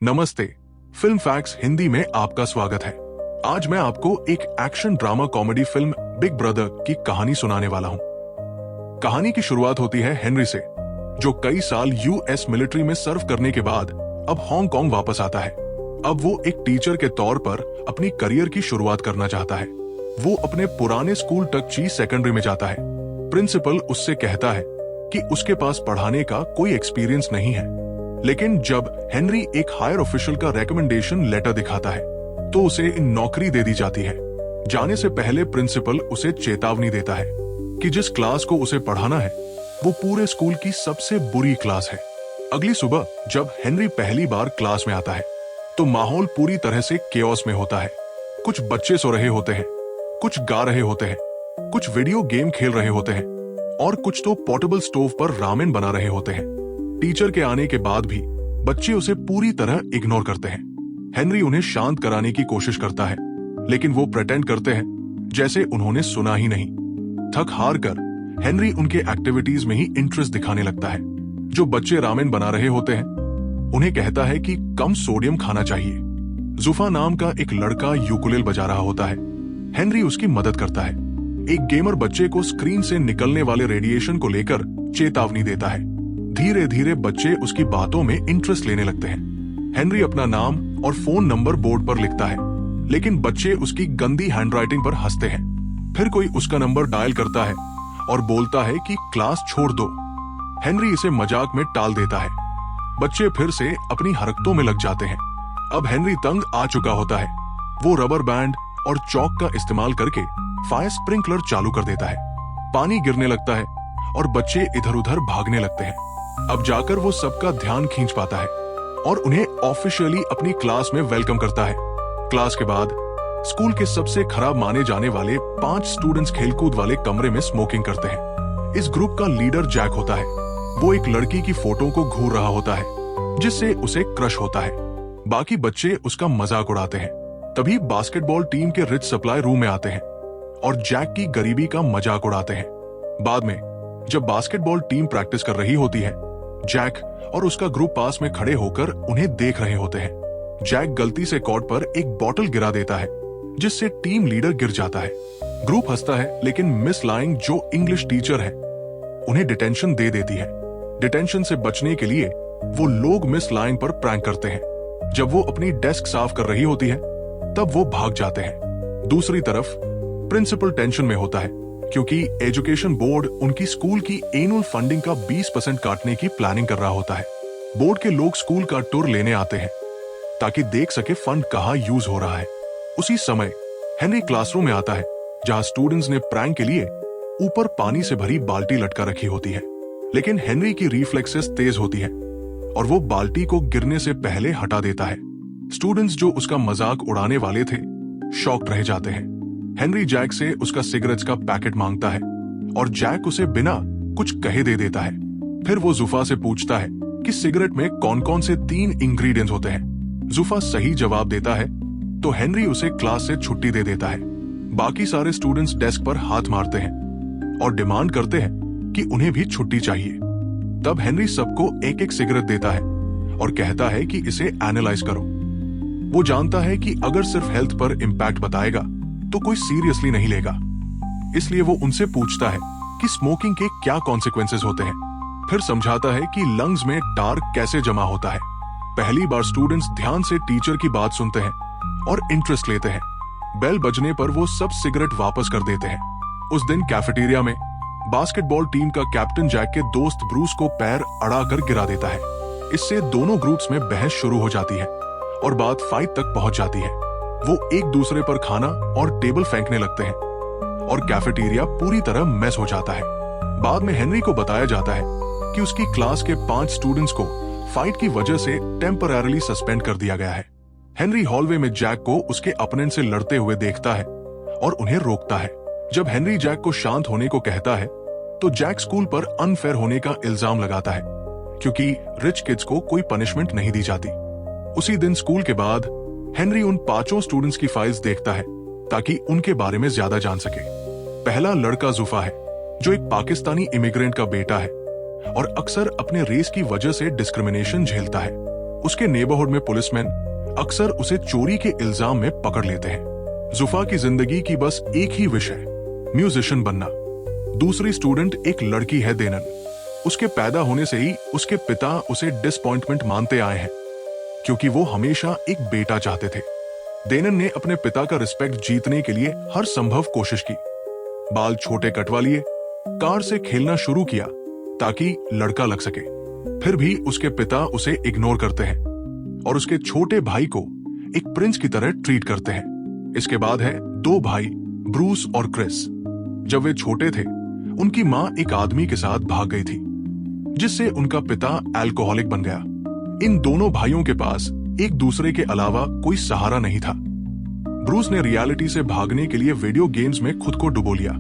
नमस्ते। Film facts Hindi में आपका स्वागत है। आज मैं आपको एक action drama comedy film big brother की कहानी सुनाने वाला हूं। कहानी की शुरुआत होती है हेनरी से, जो कई साल यूएस मिलिट्री में सर्व करने के बाद अब हांगकांग वापस आता है। अब वो एक टीचर के तौर पर अपनी करियर की शुरुआत करना चाहता है। वो अपने पुराने स्कूल टकची सेकेंडरी में जाता है। प्रिंसिपल उससे कहता है कि उसके पास पढ़ाने का कोई एक्सपीरियंस नहीं है, लेकिन जब हेनरी एक हायर ऑफिशियल का रेकमेंडेशन लेटर दिखाता है तो उसे नौकरी दे दी जाती है। जाने से पहले प्रिंसिपल उसे चेतावनी देता है कि जिस क्लास को उसे पढ़ाना है वो पूरे स्कूल की सबसे बुरी क्लास है। अगली सुबह जब हेनरी पहली बार क्लास में आता है तो माहौल पूरी तरह से केओस में होता है। कुछ बच्चे सो रहे होते हैं, कुछ गा रहे होते हैं, कुछ वीडियो गेम खेल रहे होते हैं और कुछ तो पोर्टेबल स्टोव पर रामेन बना रहे होते हैं। टीचर के आने के बाद भी बच्चे उसे पूरी तरह इग्नोर करते हैं। हेनरी उन्हें शांत कराने की कोशिश करता है, लेकिन वो प्रेटेंड करते हैं जैसे उन्होंने सुना ही नहीं। थक हार कर हेनरी उनके एक्टिविटीज में ही इंटरेस्ट दिखाने लगता है। जो बच्चे रामेन बना रहे होते हैं उन्हें कहता है कि कम सोडियम खाना चाहिए। जुफा नाम का एक लड़का यूकुलेल बजा रहा होता है। हेनरी उसकी मदद करता है। एक गेमर बच्चे को स्क्रीन से निकलने वाले रेडिएशन को लेकर चेतावनी देता है। धीरे धीरे बच्चे उसकी बातों में इंटरेस्ट लेने लगते हैं। हेनरी अपना नाम और फोन नंबर बोर्ड पर लिखता है, लेकिन बच्चे उसकी गंदी हैंडराइटिंग पर हंसते हैं। फिर कोई उसका नंबर डायल करता है और बोलता है कि क्लास छोड़ दो। हेनरी इसे मजाक में टाल देता है। बच्चे फिर से अपनी हरकतों में लग जाते हैं। अब हेनरी तंग आ चुका होता है। वो रबर बैंड और चौक का इस्तेमाल करके फायर स्प्रिंकलर चालू कर देता है। पानी गिरने लगता है और बच्चे इधर उधर भागने लगते हैं। अब जाकर वो सबका ध्यान खींच पाता है और उन्हें ऑफिशियली अपनी क्लास में वेलकम करता है। क्लास के बाद स्कूल के सबसे खराब माने जाने वाले 5 स्टूडेंट्स खेलकूद वाले कमरे में स्मोकिंग करते हैं। इस ग्रुप का लीडर जैक होता है। वो एक लड़की की फोटो को घूर रहा होता है जिससे उसे क्रश होता है। बाकी बच्चे उसका मजाक उड़ाते हैं। तभी बास्केटबॉल टीम के रिच सप्लाई रूम में आते हैं और जैक की गरीबी का मजाक उड़ाते हैं। बाद में जब बास्केटबॉल टीम प्रैक्टिस कर रही होती है, जैक और उसका ग्रुप पास में खड़े होकर उन्हें देख रहे होते हैं। जैक गलती से कोर्ट पर एक बोतल गिरा देता है जिससे टीम लीडर गिर जाता है। ग्रुप हंसता है, लेकिन मिस लाइंग जो इंग्लिश टीचर है उन्हें डिटेंशन दे देती है। डिटेंशन से बचने के लिए वो लोग मिस लाइंग पर प्रैंक करते हैं। जब वो अपनी डेस्क साफ कर रही होती है तब वो भाग जाते हैं। दूसरी तरफ प्रिंसिपल टेंशन में होता है क्योंकि एजुकेशन बोर्ड उनकी स्कूल की एनुअल फंडिंग का 20% काटने की प्लानिंग कर रहा होता है। बोर्ड के लोग स्कूल का टूर लेने आते हैं ताकि देख सके फंड कहाँ यूज हो रहा है। उसी समय हेनरी क्लासरूम में आता है जहां स्टूडेंट्स ने प्रैंक के लिए ऊपर पानी से भरी बाल्टी लटका रखी होती है, लेकिन हेनरी की रिफ्लेक्सेस तेज होती है और वो बाल्टी को गिरने से पहले हटा देता है। स्टूडेंट्स जो उसका मजाक उड़ाने वाले थे शॉक्ड रह जाते हैं। हेनरी जैक से उसका सिगरेट्स का पैकेट मांगता है और जैक उसे बिना कुछ कहे दे देता है। फिर वो जुफा से पूछता है कि सिगरेट में कौन कौन से 3 इंग्रेडिएंट्स होते हैं। जुफा सही जवाब देता है तो हेनरी उसे क्लास से छुट्टी दे देता है। बाकी सारे स्टूडेंट्स डेस्क पर हाथ मारते हैं और डिमांड करते हैं कि उन्हें भी छुट्टी चाहिए। तब हेनरी सबको एक एक सिगरेट देता है और कहता है कि इसे एनालाइज करो। वो जानता है कि अगर सिर्फ हेल्थ पर इम्पैक्ट बताएगा तो कोई सीरियसली नहीं लेगा, इसलिए वो उनसे पूछता है कि स्मोकिंग के क्या कॉन्सिक्वेंसेस होते हैं। फिर समझाता है कि लंग्स में टार कैसे जमा होता है। पहली बार स्टूडेंट्स ध्यान से टीचर की बात सुनते हैं और इंटरेस्ट लेते हैं। बेल बजने पर वो सब सिगरेट वापस कर देते हैं। उस दिन कैफेटेरिया में बास्केटबॉल टीम का कैप्टन जैक के दोस्त ब्रूस को पैर अड़ाकर गिरा देता है। इससे दोनों ग्रुप्स में बहस शुरू हो जाती है और बात फाइट तक पहुंच जाती है। वो एक दूसरे पर खाना और टेबल फेंकने लगते हैं और कैफेटेरिया पूरी तरह मेस हो जाता है। बाद में हेनरी को बताया जाता है कि उसकी क्लास के 5 स्टूडेंट्स को फाइट की वजह से टेम्पररीली सस्पेंड कर दिया गया है। हेनरी हॉलवे में जैक को उसके अपोनेंट से लड़ते हुए देखता है और उन्हें रोकता है। जब हेनरी जैक को शांत होने को कहता है तो जैक स्कूल पर अनफेयर होने का इल्जाम लगाता है क्योंकि रिच किड्स को कोई पनिशमेंट नहीं दी जाती। उसी दिन स्कूल के बाद हेनरी उन 5 स्टूडेंट्स की फाइल्स देखता है ताकि उनके बारे में ज्यादा जान सके। पहला लड़का जुफा है जो एक पाकिस्तानी इमिग्रेंट का बेटा है और अक्सर अपने रेस की वजह से डिस्क्रिमिनेशन झेलता है। उसके नेबरहुड में पुलिसमैन अक्सर उसे चोरी के इल्जाम में पकड़ लेते हैं। जुफा की जिंदगी की बस एक ही विश है, म्यूजिशियन बनना। दूसरी स्टूडेंट एक लड़की है देनन। उसके पैदा होने से ही उसके पिता उसे डिसअपॉइंटमेंट मानते आए हैं, क्योंकि वो हमेशा एक बेटा चाहते थे। देनन ने अपने पिता का रिस्पेक्ट जीतने के लिए हर संभव कोशिश की। बाल छोटे कटवा लिए, कार से खेलना शुरू किया ताकि लड़का लग सके। फिर भी उसके पिता उसे इग्नोर करते हैं और उसके छोटे भाई को एक प्रिंस की तरह ट्रीट करते हैं। इसके बाद है दो भाई, ब्रूस और क्रिस। जब वे छोटे थे, उनकी मां एक आदमी के साथ भाग गई थी, जिससे उनका पिता अल्कोहलिक बन गया। इन दोनों भाइयों के पास एक दूसरे के अलावा कोई सहारा नहीं था। ब्रूस ने रियलिटी से भागने के लिए वीडियो गेम्स में खुद को डुबो लिया,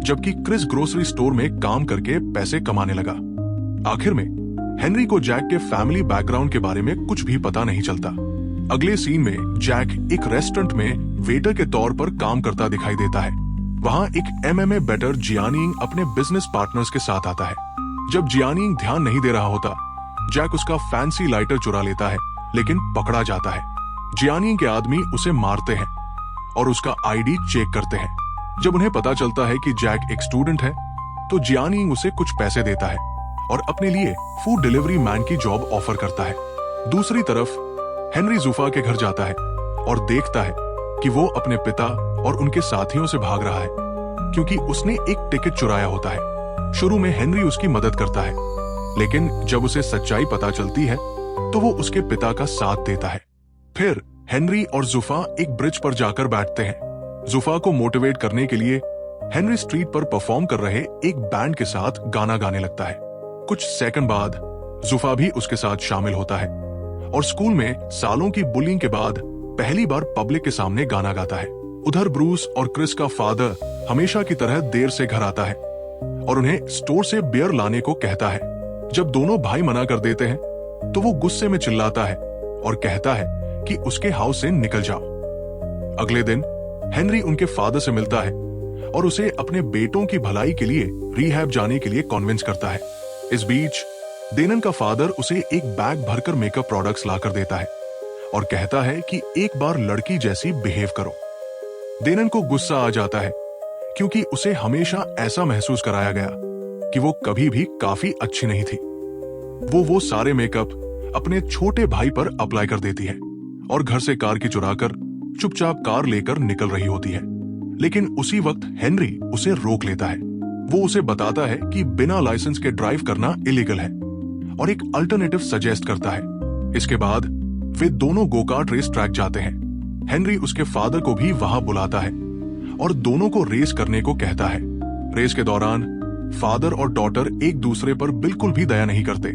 जबकि क्रिस ग्रोसरी स्टोर में काम करके पैसे कमाने लगा। आखिर में हेनरी को जैक के फैमिली बैकग्राउंड के बारे में कुछ भी पता नहीं चलता। अगले सीन में जैक एक रेस्टोरेंट में वेटर के तौर पर काम करता दिखाई देता है। वहां एक एमएमए बेटर जियानिंग अपने बिजनेस पार्टनर्स के साथ आता है। जब जियानिंग ध्यान नहीं दे रहा होता, जैक उसका फैंसी लाइटर चुरा लेता है, लेकिन पकड़ा जाता है। जियानिंग के आदमी उसे मारते हैं और उसका आईडी चेक करते हैं। जब उन्हें पता चलता है कि जैक एक स्टूडेंट है, तो जियानिंग उसे कुछ पैसे देता है और अपने लिए फूड डिलीवरी मैन की जॉब ऑफर करता है। दूसरी तरफ हेनरी जुफा के घर जाता है और देखता है कि वो अपने पिता और उनके साथियों से भाग रहा है, क्योंकि उसने एक टिकट चुराया होता है। शुरू में हेनरी उसकी मदद करता है, लेकिन जब उसे सच्चाई पता चलती है तो वो उसके पिता का साथ देता है। फिर हेनरी और जुफा एक ब्रिज पर जाकर बैठते हैं। जुफा को मोटिवेट करने के लिए हेनरी स्ट्रीट पर परफॉर्म कर रहे एक बैंड के साथ गाना गाने लगता है। कुछ सेकंड बाद जुफा भी उसके साथ शामिल होता है और स्कूल में सालों की बुलिंग के बाद पहली बार पब्लिक के सामने गाना गाता है। उधर ब्रूस और क्रिस का फादर हमेशा की तरह देर से घर आता है और उन्हें स्टोर से बियर लाने को कहता है। जब दोनों भाई मना कर देते हैं, तो वो गुस्से में चिल्लाता है और कहता है कि उसके हाउस से निकल जाओ। अगले दिन हेनरी उनके फादर से मिलता है और उसे अपने बेटों की भलाई के लिए रिहैब जाने के लिए कॉन्विंस करता है। इस बीच देनन का फादर उसे एक बैग भरकर मेकअप प्रोडक्ट्स लाकर देता है और कहता है कि एक बार लड़की जैसी बिहेव करो। देनन को गुस्सा आ जाता है, क्योंकि उसे हमेशा ऐसा महसूस कराया गया कि वो कभी भी काफी अच्छी नहीं थी। वो सारे मेकअप अपने छोटे भाई पर अप्लाई कर देती है और घर से कार की चुराकर चुपचाप कार लेकर निकल रही होती है। लेकिन उसी वक्त हेनरी उसे रोक लेता है। वो उसे बताता है कि बिना लाइसेंस के ड्राइव करना इलीगल है और एक अल्टरनेटिव सजेस्ट करता है। इसके बाद वे दोनों गोकार्ट रेस ट्रैक जाते हैं। हेनरी उसके फादर को भी वहां बुलाता है और दोनों को रेस करने को कहता है। रेस के दौरान फादर और डॉटर एक दूसरे पर बिल्कुल भी दया नहीं करते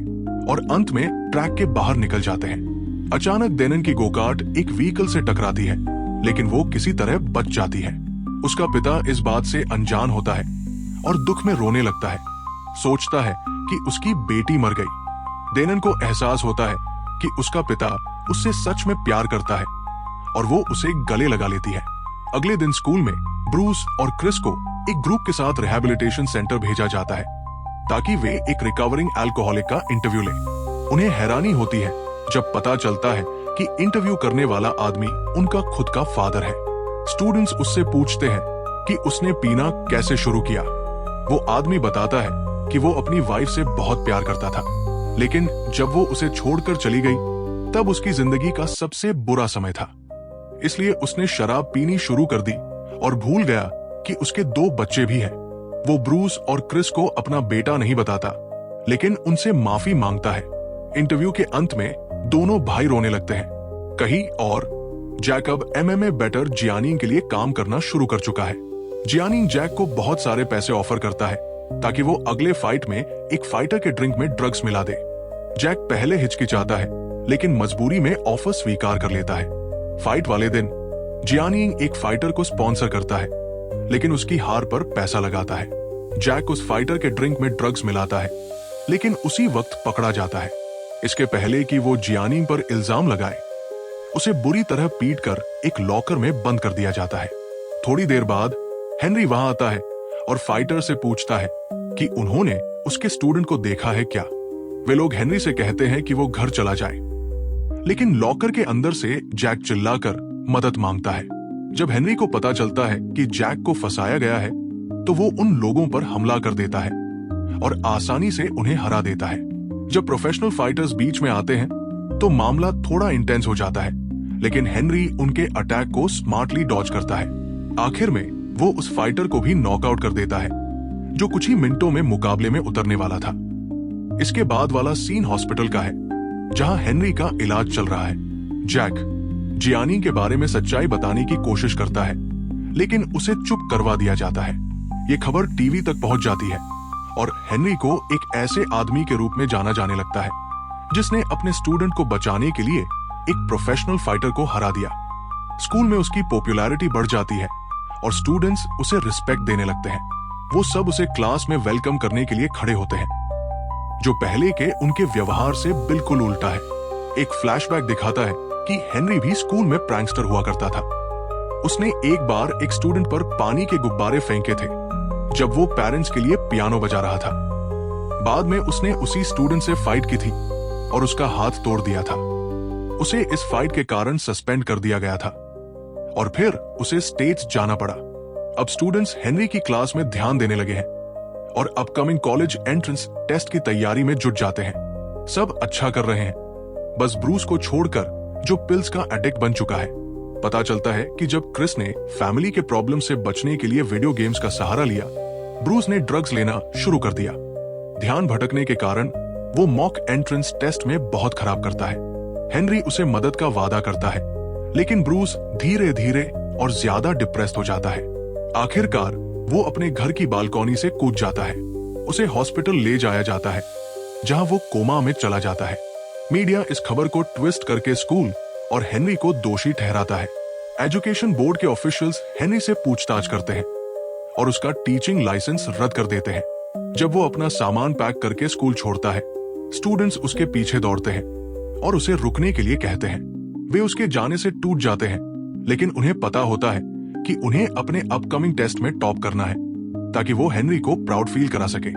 और अंत में ट्रैक के बाहर निकल जाते हैं। अचानक देनन की गोकार्ट एक व्हीकल से टकराती है, लेकिन वो किसी तरह बच जाती है। उसका पिता इस बात से अनजान होता है और दुख में रोने लगता है। सोचता है कि उसकी बेटी मर गई। देनन को एहसास होता है कि उसका पिता उससे सच में प्यार करता है और वो उसे गले लगा लेती है। अगले दिन स्कूल में ब्रूस और क्रिस को एक ग्रुप के साथ रिहैबिलिटेशन सेंटर भेजा जाता है ताकि वे एक रिकवरिंग अल्कोहलिक का इंटरव्यू लें। उन्हें हैरानी होती है जब पता चलता है कि इंटरव्यू करने वाला आदमी उनका खुद का फादर है। स्टूडेंट्स उससे पूछते हैं कि उसने पीना कैसे शुरू किया। वो आदमी बताता है कि वो अपनी वाइफ से बहुत प्यार करता था, लेकिन जब वो उसे छोड़कर चली गई तब उसकी जिंदगी का सबसे बुरा समय था। इसलिए उसने शराब पीनी शुरू कर दी और भूल गया कि उसके 2 बच्चे भी हैं। वो ब्रूस और क्रिस को अपना बेटा नहीं बताता, लेकिन उनसे माफी मांगता है। इंटरव्यू के अंत में दोनों भाई रोने लगते हैं। कहीं और जैक अब एमएमए बेटर जियानिंग के लिए काम करना शुरू कर चुका है। जियानिंग जैक को बहुत सारे पैसे ऑफर करता है ताकि वो अगले फाइट में एक फाइटर के ड्रिंक में ड्रग्स मिला दे। जैक पहले हिचकिचाता है, लेकिन मजबूरी में ऑफर स्वीकार कर लेता है। फाइट वाले दिन जियानिंग एक फाइटर को स्पॉन्सर करता है, लेकिन उसकी हार पर पैसा लगाता है। जैक उस फाइटर के ड्रिंक में ड्रग्स मिलाता है, लेकिन उसी वक्त पकड़ा जाता है। इसके पहले कि वो जियानिंग पर इल्जाम लगाए, उसे बुरी तरह पीटकर एक लॉकर में बंद कर दिया जाता है। थोड़ी देर बाद हेनरी वहां आता है और फाइटर से पूछता है कि उन्होंने उसके स्टूडेंट को देखा है क्या। वे लोग हेनरी से कहते हैं कि वो घर चला जाए। लेकिन लॉकर के अंदर से जैक चिल्लाकर मदद मांगता है। जब हेनरी को पता चलता है कि जैक को फंसाया गया है तो वो उन लोगों पर हमला कर देता है और आसानी से उन्हें हरा देता है। जब प्रोफेशनल फाइटर्स बीच में आते हैं तो मामला थोड़ा इंटेंस हो जाता है, लेकिन हेनरी उनके अटैक को स्मार्टली डॉज करता है। आखिर में वो उस फाइटर को भी नॉकआउट कर देता है जो कुछ ही मिनटों में मुकाबले में उतरने वाला था। इसके बाद वाला सीन हॉस्पिटल का है जहां हेनरी का इलाज चल रहा है। जैक जियानी के बारे में सच्चाई बताने की कोशिश करता है, लेकिन उसे चुप करवा दिया जाता है। ये खबर टीवी तक पहुंच जाती है और हेनरी को एक ऐसे आदमी के रूप में जाना जाने लगता है जिसने अपने स्टूडेंट को बचाने के लिए एक प्रोफेशनल फाइटर को हरा दिया। स्कूल में उसकी पॉपुलैरिटी बढ़ जाती है और स्टूडेंट्स उसे रिस्पेक्ट देने लगते हैं। वो सब उसे क्लास में वेलकम करने के लिए खड़े होते हैं, जो पहले के उनके व्यवहार से बिल्कुल उल्टा है। एक फ्लैशबैक दिखाता है कि हेनरी भी स्कूल में प्रैंकस्टर हुआ करता था। उसने एक बार एक स्टूडेंट पर पानी के गुब्बारे फेंके थे जब वो पेरेंट्स के लिए पियानो बजा रहा था। बाद में उसने उसी स्टूडेंट से फाइट की थी और उसका हाथ तोड़ दिया था। उसे इस फाइट के कारण सस्पेंड कर दिया गया था और फिर उसे स्टेट्स जाना पड़ा। अब स्टूडेंट्स हेनरी की क्लास में ध्यान देने लगे हैं और अपकमिंग कॉलेज एंट्रेंस टेस्ट की तैयारी में जुट जाते हैं। सब अच्छा कर रहे हैं, बस ब्रूस को छोड़कर जो पिल्स का एडिक्ट बन चुका है। पता चलता है कि जब क्रिस ने फैमिली के प्रॉब्लम से बचने के लिए वीडियो गेम्स का सहारा लिया, ब्रूस ने ड्रग्स लेना शुरू कर दिया। ध्यान भटकने के कारण वो मॉक एंट्रेंस टेस्ट में बहुत खराब करता है। हेनरी उसे मदद का वादा करता है, लेकिन ब्रूस धीरे धीरे और ज्यादा डिप्रेस्ड हो जाता है। आखिरकार वो अपने घर की बालकनी से कूद जाता है। उसे हॉस्पिटल ले जाया जाता है जहां वो कोमा में चला जाता है। मीडिया इस खबर को ट्विस्ट करके स्कूल और हेनरी को दोषी ठहराता है। एजुकेशन बोर्ड के ऑफिशियल्स हेनरी से पूछताछ करते हैं और उसका टीचिंग लाइसेंस रद्द कर देते हैं। जब वो अपना सामान पैक करके स्कूल छोड़ता है, स्टूडेंट्स उसके पीछे दौड़ते हैं और उसे रुकने के लिए कहते हैं। वे उसके जाने से टूट जाते हैं, लेकिन उन्हें पता होता है कि उन्हें अपने अपकमिंग टेस्ट में टॉप करना है ताकि वो हेनरी को प्राउड फील करा सके।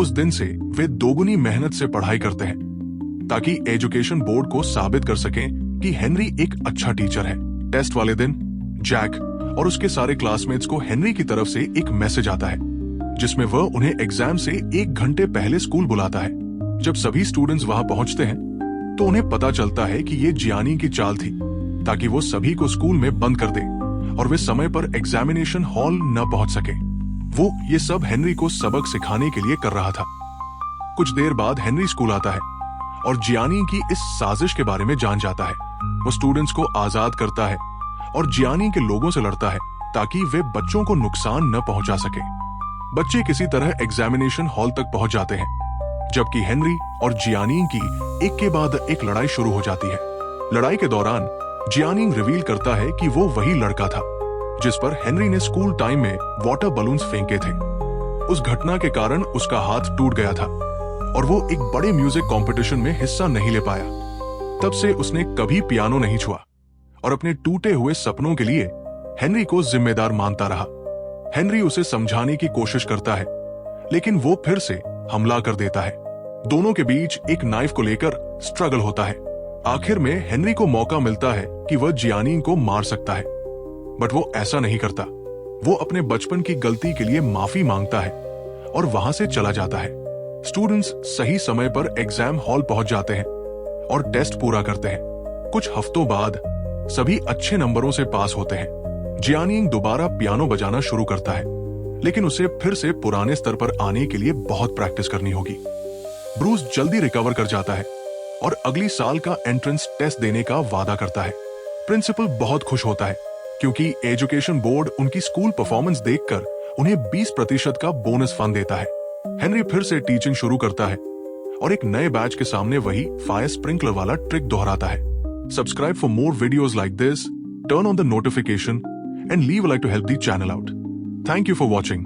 उस दिन से वे दोगुनी मेहनत से पढ़ाई करते हैं ताकि एजुकेशन बोर्ड को साबित कर सकें कि हेनरी एक अच्छा टीचर है। टेस्ट वाले दिन जैक और उसके सारे क्लासमेट्स को हेनरी की तरफ से एक मैसेज आता है जिसमें वह उन्हें एग्जाम से 1 घंटे पहले स्कूल बुलाता है। जब सभी स्टूडेंट्स वहां पहुंचते हैं तो उन्हें पता चलता है कि ये जियानी की चाल थी ताकि वो सभी को स्कूल में बंद कर दे और वे समय पर एग्जामिनेशन हॉल न पहुंच सके। वो ये सब हेनरी को सबक सिखाने के लिए कर रहा था। कुछ देर बाद हेनरी स्कूल आता है और जियानी की इस साजिश के बारे में जान जाता है। वो स्टूडेंट्स को आजाद करता है और जियानी के लोगों से लड़ता है ताकि वे बच्चों को नुकसान न पहुंचा सके। बच्चे किसी तरह एग्जामिनेशन हॉल तक पहुंच जाते हैं, जबकि हेनरी और जियानी की एक के बाद एक लड़ाई शुरू हो जाती है। लड़ाई के दौरान जियानी रिवील करता है कि वो वही लड़का था जिस पर हेनरी ने स्कूल टाइम में वाटर बलून्स फेंके थे। उस घटना के कारण उसका हाथ टूट गया था और वो एक बड़े म्यूजिक कंपटीशन में हिस्सा नहीं ले पाया। तब से उसने कभी पियानो नहीं छुआ और अपने टूटे हुए सपनों के लिए हेनरी को जिम्मेदार मानता रहा। हेनरी उसे समझाने की कोशिश करता है, लेकिन वो फिर से हमला कर देता है। दोनों के बीच एक नाइफ को लेकर स्ट्रगल होता है। आखिर में हेनरी को मौका मिलता है कि वह जियानी को मार सकता है, बट वो ऐसा नहीं करता। वो अपने बचपन की गलती के लिए माफी मांगता है और वहां से चला जाता है। स्टूडेंट्स सही समय पर एग्जाम हॉल पहुंच जाते हैं और टेस्ट पूरा करते हैं। कुछ हफ्तों बाद सभी अच्छे नंबरों से पास होते हैं। जियानी दोबारा पियानो बजाना शुरू करता है, लेकिन उसे फिर से पुराने स्तर पर आने के लिए बहुत प्रैक्टिस करनी होगी। ब्रूस जल्दी रिकवर कर जाता है और अगली साल का एंट्रेंस टेस्ट देने का वादा करता है। प्रिंसिपल बहुत खुश होता है क्योंकि एजुकेशन बोर्ड उनकी स्कूल परफॉर्मेंस देखकर उन्हें 20% का बोनस फंड देता है। हेनरी फिर से टीचिंग शुरू करता है और एक नए बैच के सामने वही फायर स्प्रिंकलर वाला ट्रिक दोहराता है। Subscribe for more videos like this, turn on the notification and leave a like to help the channel out. Thank you for watching.